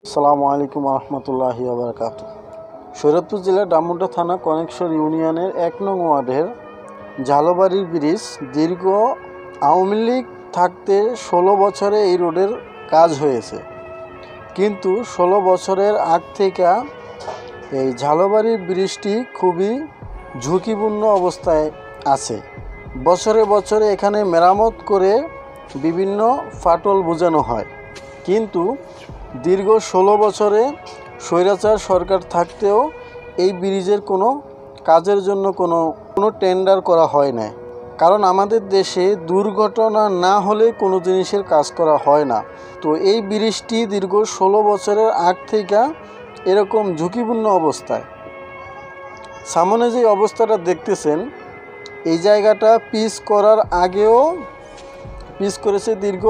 আসসালামু আলাইকুম রহমতুল্লাহি ওয়া বারাকাতুহু। শরীয়তপুর জেলার ডামুড্যা থানা কনেকশর ইউনিয়নের ১ নং ওয়ার্ডের ঝালবাড়ির ব্রিজ দীর্ঘ আওয়ামী লীগ থাকতে ১৬ বছরে এই রোডের কাজ হয়েছে, কিন্তু ১৬ বছরের আগ থেকে এই ঝালবাড়ির ব্রিজটি খুবই ঝুঁকিপূর্ণ অবস্থায় আছে। বছরে বছরে এখানে মেরামত করে বিভিন্ন ফাটল বোঝানো হয়, কিন্তু দীর্ঘ ১৬ বছরে স্বৈরাচার সরকার থাকতেও এই ব্রিজের কোনো কাজের জন্য কোনো টেন্ডার করা হয় না। কারণ আমাদের দেশে দুর্ঘটনা না হলে কোনো জিনিসের কাজ করা হয় না। তো এই ব্রিজটি দীর্ঘ ১৬ বছরের আগ থেকে এরকম ঝুঁকিপূর্ণ অবস্থায়। সামনে যে অবস্থাটা দেখতেছেন, এই জায়গাটা পিচ করার আগেও পিচ করেছে দীর্ঘ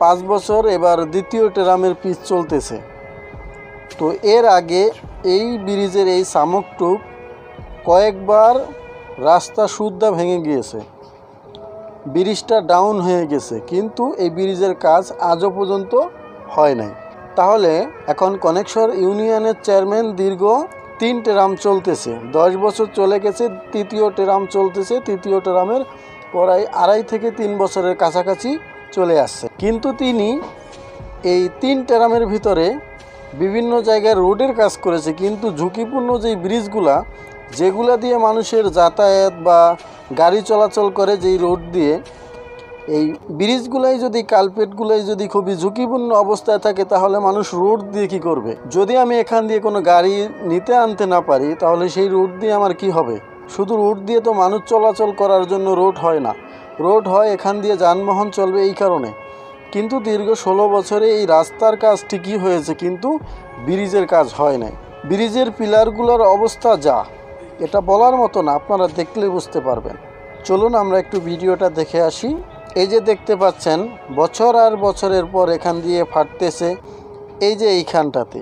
৫ বছর, এবার দ্বিতীয় টেরামের পিচ চলতেছে। তো এর আগে এই ব্রিজের এই সামকটুক কয়েকবার রাস্তা সুদ্ধা ভেঙে গিয়েছে, ব্রিজটা ডাউন হয়ে গেছে, কিন্তু এই ব্রিজের কাজ আজও পর্যন্ত হয় নাই। তাহলে এখন কনেকশর ইউনিয়নের চেয়ারম্যান দীর্ঘ ৩ টেরাম চলতেছে, ১০ বছর চলে গেছে, তৃতীয় টেরাম চলতেছে। তৃতীয় টেরামের প্রায় ২.৫ থেকে ৩ বছরের কাছাকাছি চলে আসছে, কিন্তু তিনি এই ৩ টেরামের ভিতরে বিভিন্ন জায়গায় রোডের কাজ করেছে, কিন্তু ঝুঁকিপূর্ণ যেই ব্রিজগুলা, যেগুলা দিয়ে মানুষের যাতায়াত বা গাড়ি চলাচল করে, যেই রোড দিয়ে, এই ব্রিজগুলাই যদি কালপেটগুলাই যদি খুবই ঝুঁকিপূর্ণ অবস্থায় থাকে, তাহলে মানুষ রোড দিয়ে কি করবে? যদি আমি এখান দিয়ে কোনো গাড়ি নিতে আনতে না পারি, তাহলে সেই রোড দিয়ে আমার কি হবে? শুধু রোড দিয়ে তো মানুষ চলাচল করার জন্য রোড হয় না, রোড হয় এখান দিয়ে যানবাহন চলবে এই কারণে। কিন্তু দীর্ঘ ১৬ বছরে এই রাস্তার কাজ ঠিকই হয়েছে, কিন্তু ব্রিজের কাজ হয় নাই। ব্রিজের পিলারগুলোর অবস্থা যা, এটা বলার মতো না, আপনারা দেখলে বুঝতে পারবেন। চলুন আমরা একটু ভিডিওটা দেখে আসি। এই যে দেখতে পাচ্ছেন, বছর আর বছরের পর এখান দিয়ে ফাটতেছে। এই যে এইখানটাতে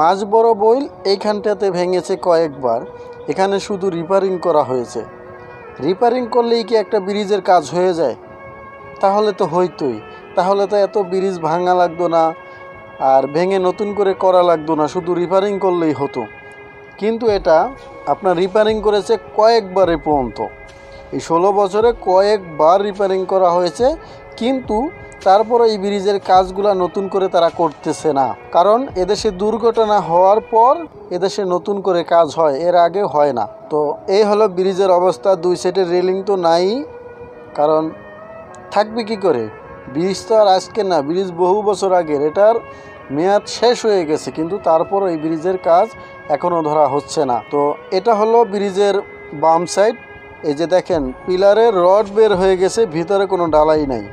মাঝ বড় বইল, এইখানটাতে ভেঙেছে কয়েকবার, এখানে শুধু রিপেয়ারিং করা হয়েছে। রিপেয়ারিং করলেই কি একটা ব্রিজের কাজ হয়ে যায়? তাহলে তো হইতোই, তাহলে তো এত ব্রিজ ভাঙা লাগতো না, আর ভেঙে নতুন করে করা লাগতো না, শুধু রিপেয়ারিং করলেই হতো। কিন্তু এটা আপনার রিপেয়ারিং করেছে কয়েকবারে পর্যন্ত, এই ১৬ বছরে কয়েকবার রিপেয়ারিং করা হয়েছে, কিন্তু তারপরে এই ব্রিজের কাজগুলো নতুন করে তারা করতেছে না। কারণ এদেশে দুর্ঘটনা হওয়ার পর এদেশে নতুন করে কাজ হয়, এর আগে হয় না। তো এই হলো ব্রিজের অবস্থা। ২ সাইডের রেলিং তো নাই, কারণ থাকবে কি করে? ব্রিজ তো আর আজকে না, ব্রিজ বহু বছর আগের, এটার মেয়াদ শেষ হয়ে গেছে, কিন্তু তারপর এই ব্রিজের কাজ এখনও ধরা হচ্ছে না। তো এটা হলো ব্রিজের বাম সাইড। এই যে দেখেন, পিলারের রড বের হয়ে গেছে, ভিতরে কোনো ডালাই নাই।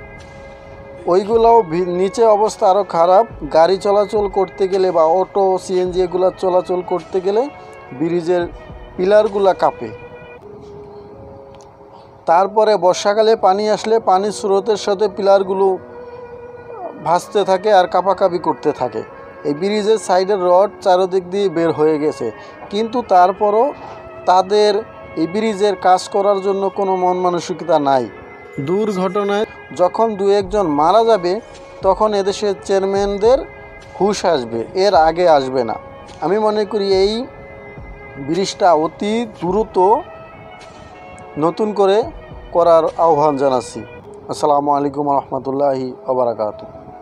ওইগুলোও নিচে অবস্থা আরও খারাপ। গাড়ি চলাচল করতে গেলে বা অটো, সিএনজি এগুলো চলাচল করতে গেলে ব্রিজের পিলারগুলা কাঁপে। তারপরে বর্ষাকালে পানি আসলে পানির স্রোতের সাথে পিলারগুলো ভাসতে থাকে আর কাঁপাকাঁপি করতে থাকে। এই ব্রিজের সাইডের রড চারদিক দিয়ে বের হয়ে গেছে, কিন্তু তারপরও তাদের এই ব্রিজের কাজ করার জন্য কোনো মন মানসিকতা নাই। দুর্ঘটনায় যখন ২-১ জন মারা যাবে, তখন এদেশের চেয়ারম্যানদের হুঁশ আসবে, এর আগে আসবে না। আমি মনে করি এই ব্রিজটা অতি দ্রুত নতুন করে করার আহ্বান জানাচ্ছি। আসসালামু আলাইকুম রহমতুল্লাহি ওয়া বারাকাতুহু।